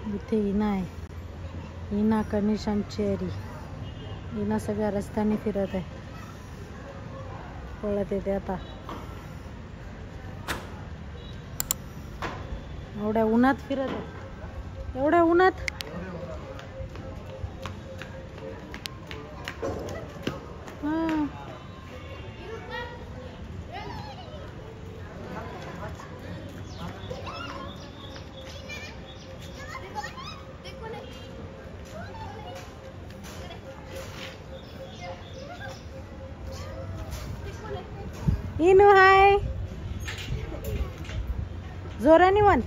इथे इना आहे, इना कनिश आणि चेरी. इना सगळ्या रस्त्याने फिरत आहे, पळत येते आता. एवढ्या उन्हात फिरत आहे, एवढ्या उन्हात. इनू हाय, जोरानी म्हण.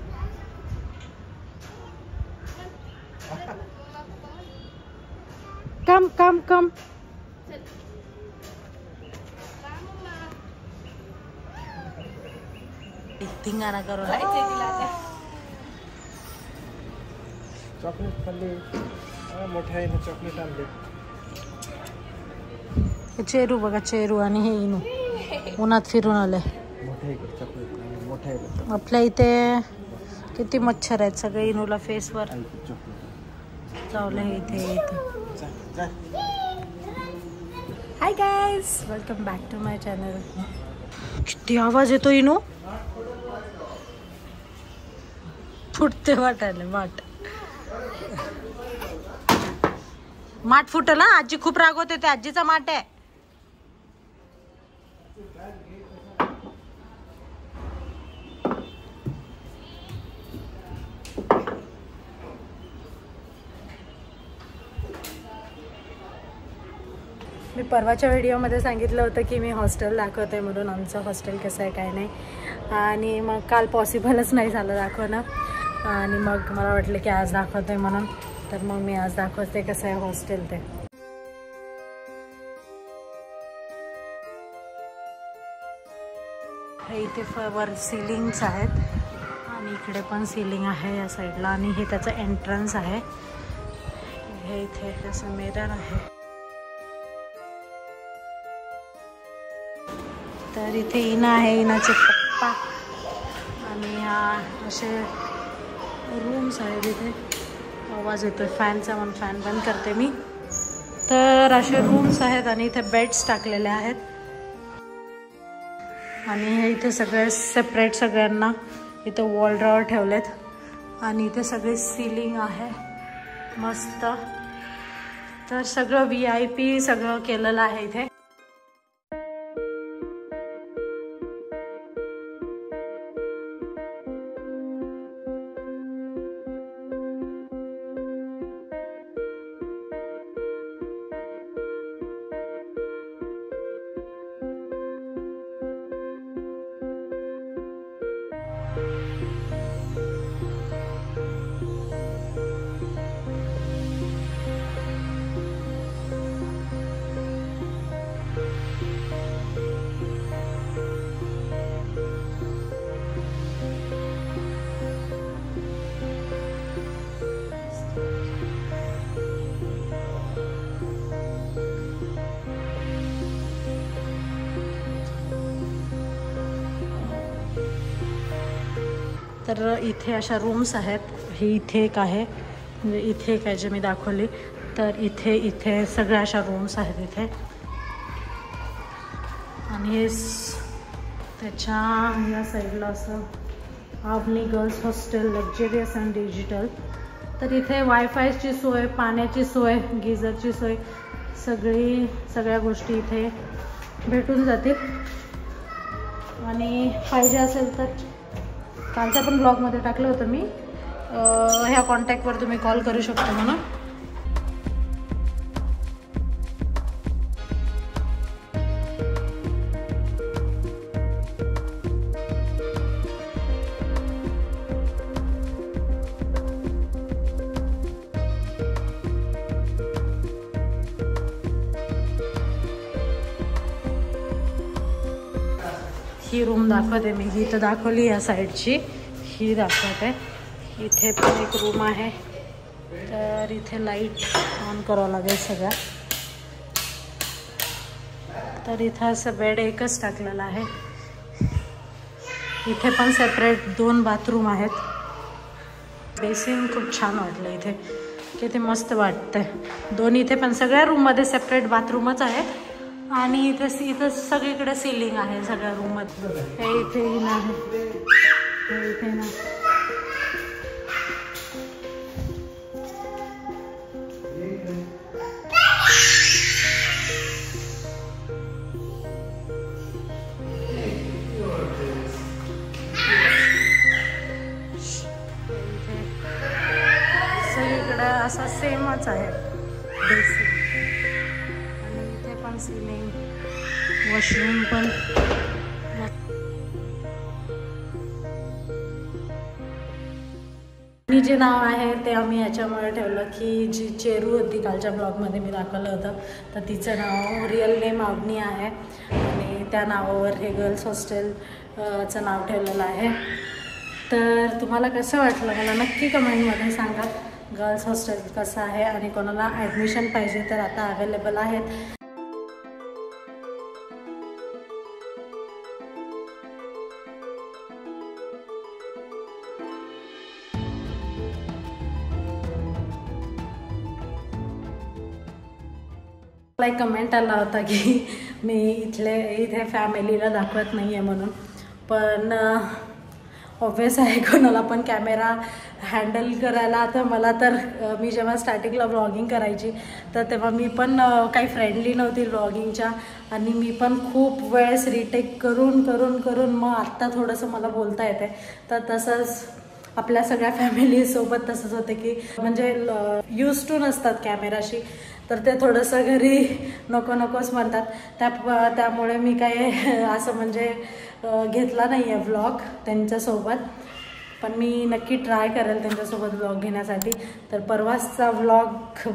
कम कम कम. धिंगाणा करू चॉकलेट खाल्ली, मोठ्या आईने चॉकलेट आणले. चेरू बघा, चेरू आणि हे इनू उन्हात फिरून आले. आपल्या इथे किती मच्छर आहेत, सगळे इनूला फेसवर चावले. इथे hi guys, welcome back to my channel. किती आवाज येतो इनू, फुटते वाटायला. माठ फुटल ना, आजी खूप रागवते. ते आजीचा माठ आहे. मी परवाच्या व्हिडिओमध्ये सांगितलं होतं की मी हॉस्टेल दाखवते म्हणून, आमचं हॉस्टेल कसं आहे काय नाही. आणि मग काल पॉसिबलच नाही झालं दाखवणं, आणि मग मला वाटलं की आज दाखवते म्हणून. तर मग मी आज दाखवते कसं आहे हॉस्टेल ते. हे इथे वर सिलिंग्स आहेत, आणि इकडे पण सिलिंग आहे या साईडला. आणि हे त्याचं एंट्रन्स आहे. हे इथे असं मिरर आहे. तर इथे इना आहे, इनाचे पप्पा. आणि हा असे रूम्स आहेत. इथे आवाज येतोय फॅनचा म्हणून फॅन बंद करते मी. तर असे रूम्स आहेत, आणि इथे बेड्स टाकलेले आहेत. आणि हे इथे सगळे सेपरेट सगळ्यांना इथे वॉल ड्रॉवर ठेवलेत. आणि इथे सगळे सीलिंग आहे मस्त. तर सगळं VIP सगळं केलेलं आहे इथे. तर इथे अशा रूम्स आहेत. ही इथे एक आहे, म्हणजे इथे एक आहे जे मी दाखवली. तर इथे सगळ्या अशा रूम्स आहेत इथे. आणि हे त्याच्या या साईडला असं Avani girls hostel luxurious and digital. तर इथे वायफायची सोय, पाण्याची सोय, गिझरची सोय, सगळ्या गोष्टी इथे भेटून जातील. आणि पाहिजे असेल तर कालच्या पण ब्लॉगमध्ये टाकलं होतं मी, ह्या कॉन्टॅक्टवर तुम्ही कॉल करू शकता म्हणून. ही रूम दाखवते मी. ही तर दाखवली या साईडची, ही दाखवते. इथे पण एक रूम आहे. तर इथे लाईट ऑन करावं लागेल सगळ्या. तर इथं असं बेड एकच टाकलेला आहे. इथे पण सेपरेट 2 बाथरूम आहेत. बेसिन खूप छान वाटलं इथे, किती मस्त वाटतंय. दोन्ही इथे पण सगळ्या रूममध्ये सेपरेट बाथरूमच आहे आणि इथं सगळीकडे सीलिंग आहे सगळ्या रूममध्ये. हे इथे नाही, हे इथे ना. सगळीकडे असा सेमच आहे बेसिन आणि इथे पण सीलिंग, वॉशरूम पण. मी जे नाव आहे ते आम्ही याच्यामुळे ठेवलं की जी चेरू होती कालच्या ब्लॉगमध्ये मी दाखवलं होतं, तर तिचं नाव रिअल नेम अवनी आहे आणि त्या नावावर हे गर्ल्स हॉस्टेलचं नाव ठेवलेलं आहे. तर तुम्हाला कसं वाटलं मला नक्की कमेंटमध्ये सांगा. गर्ल्स हॉस्टेल कसं आहे आणि कोणाला ॲडमिशन पाहिजे तर आता अवेलेबल आहेत. मला एक कमेंट आला होता की मी इथे फॅमिलीला दाखवत नाही आहे म्हणून, पण ऑब्वियस आहे कोणाला पण कॅमेरा हँडल करायला. आता मला तर मी जेव्हा स्टार्टिंगला व्लॉगिंग करायची तर तेव्हा मी पण काही फ्रेंडली नव्हती व्लॉगिंगच्या आणि मी पण खूप वेळेस रिटेक करून मग आत्ता थोडंसं मला बोलता येते. तर तसंच आपल्या सगळ्या फॅमिलीसोबत तसंच होते की म्हणजे यूज टू नसतात कॅमेराशी, तर ते थोडंसं घरी नकोच म्हणतात. त्यामुळे मी काही असं म्हणजे घेतला नाही आहे व्लॉग त्यांच्यासोबत, पण मी नक्की ट्राय करेल त्यांच्यासोबत व्लॉग घेण्यासाठी. तर परवाचा व्लॉग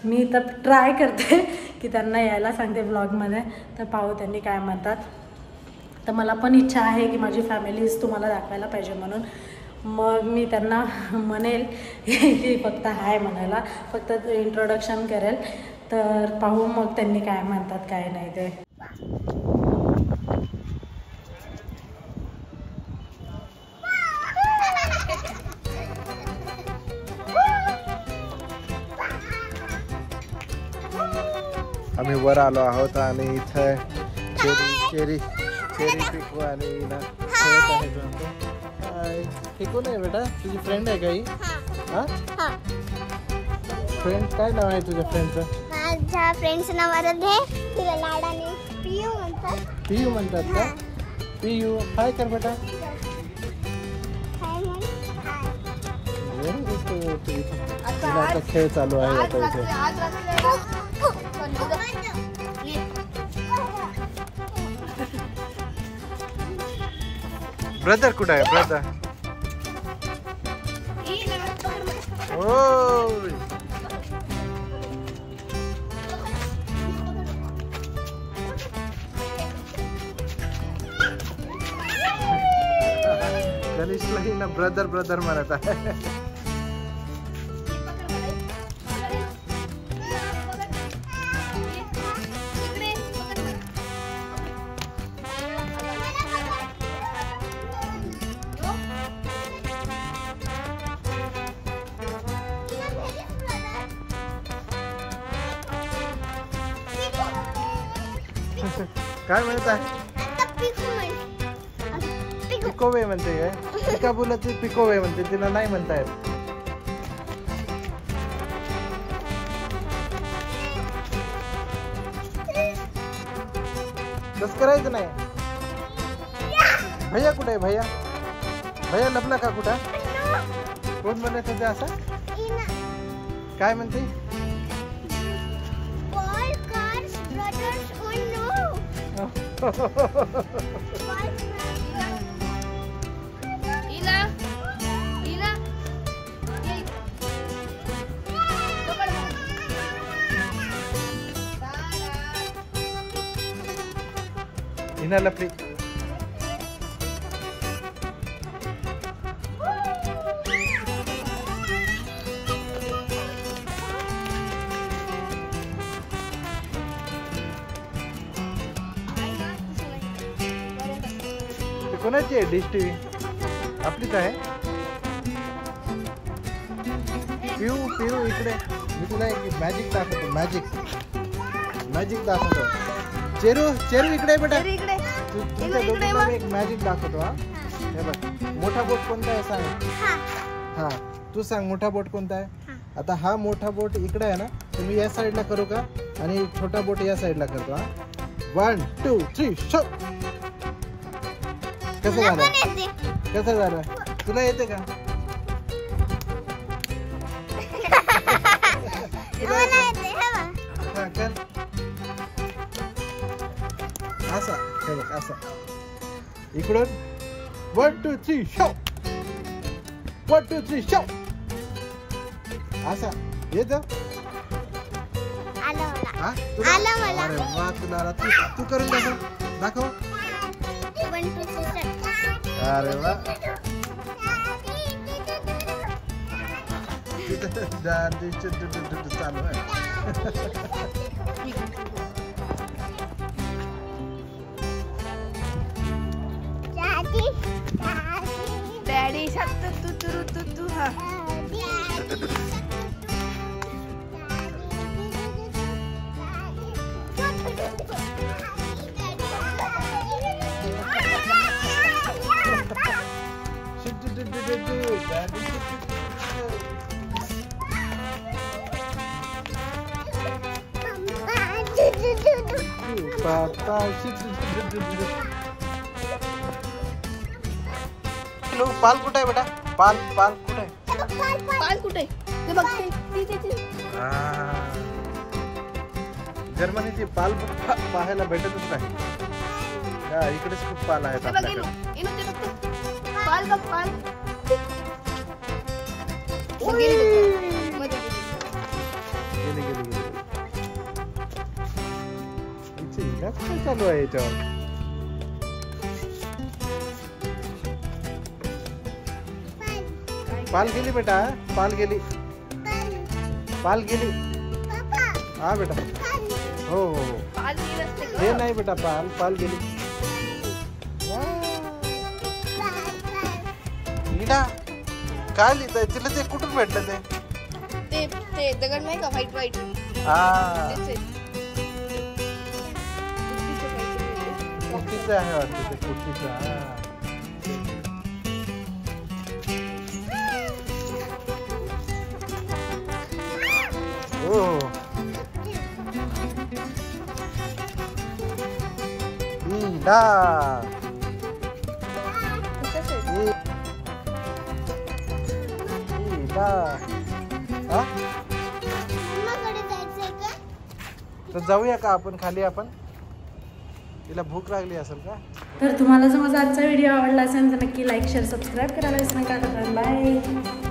मी तर ट्राय करते की त्यांना यायला सांगते व्लॉगमध्ये, तर पाहू त्यांनी काय म्हणतात. तर मला पण इच्छा आहे की माझी फॅमिलीज तुम्हाला दाखवायला पाहिजे म्हणून. मग मी त्यांना म्हणेल की फक्त हाय म्हणायला, फक्त इंट्रोडक्शन करेल. तर पाहू मग त्यांनी काय म्हणतात काय नाही ते. आम्ही वर आलो आहोत आणि इथं चेरी पिकू आणि ना खेळत आहे. हे कोण आहे बेटा? तुझी फ्रेंड आहे काही? हा फ्रेंड, काय नाव आहे तुझ्या फ्रेंडचं? माझ्या फ्रेंडचं नाव आराध्या आहे, तिला लाडाने पियू म्हणतात. पियू म्हणतात का? पियू हाय कर बेटा. आता खेळ चालू आहे आता इथे. ब्रदर कुठं आहे? ब्रदर गणेशलाही ना ब्रदर म्हणत आहे. काय म्हणत आहे? पिकोवे म्हणते काय? पिका बोलत पिकोवे म्हणते, तिला नाही म्हणता येत. बस करायचं नाही. भैया कुठे आहे? भैया लपला का कुठं? कोण म्हणत होते असं? काय म्हणते? हिना लपली. कोणाची आहे डिश टीव्ही? आपलीच आहे. पिऊ पिऊ इकडे मी तुला एक मॅजिक दाखवतो. मॅजिक दाखवतो. चेरू इकडे बेटा. तुमच्या दोघांना एक मॅजिक दाखवतो. हा हे बघ मोठा बोट कोणता आहे सांग. हा तू सांग मोठा बोट कोणता आहे. आता हा मोठा बोट इकडे आहे ना तुम्ही या साईडला करू का आणि छोटा बोट या साईडला करतो. हा 1 2 3 शो. कसं झालं तुला येते का. हा कर असा हे बघ असा इकडून 1 2 3 शो. 1 2 3 शो. असा येत. अरे वा तुला तू करून दाखव. अरे वा चालू आहे. डॅडी तू हा पाल कुठे आहे बेटा. पाल कुठे आहे. पाल कुठे ते बघ जर्मनीची पाल पाहायला भेटतच नाही. इकडेच खूप पाल आहेत आपल्याकडे. काय चालू आहे याच्यावर. पाल गेली बेटा. पाल गेली. हा बेटा हो हे नाही बेटा पाल गेली. काय लिहित तिला ते कुठून भेटलं ते दगड नाही का व्हाईट. कुर्तीचं आहे वाटतं ते. कुर्तीचं तर जाऊया का आपण खाली. आपण तिला भूक लागली असेल का. तर तुम्हाला जर माझा आजचा व्हिडिओ आवडला असेल तर नक्की लाईक शेअर सबस्क्राईब करायला विसरू नका. बाय.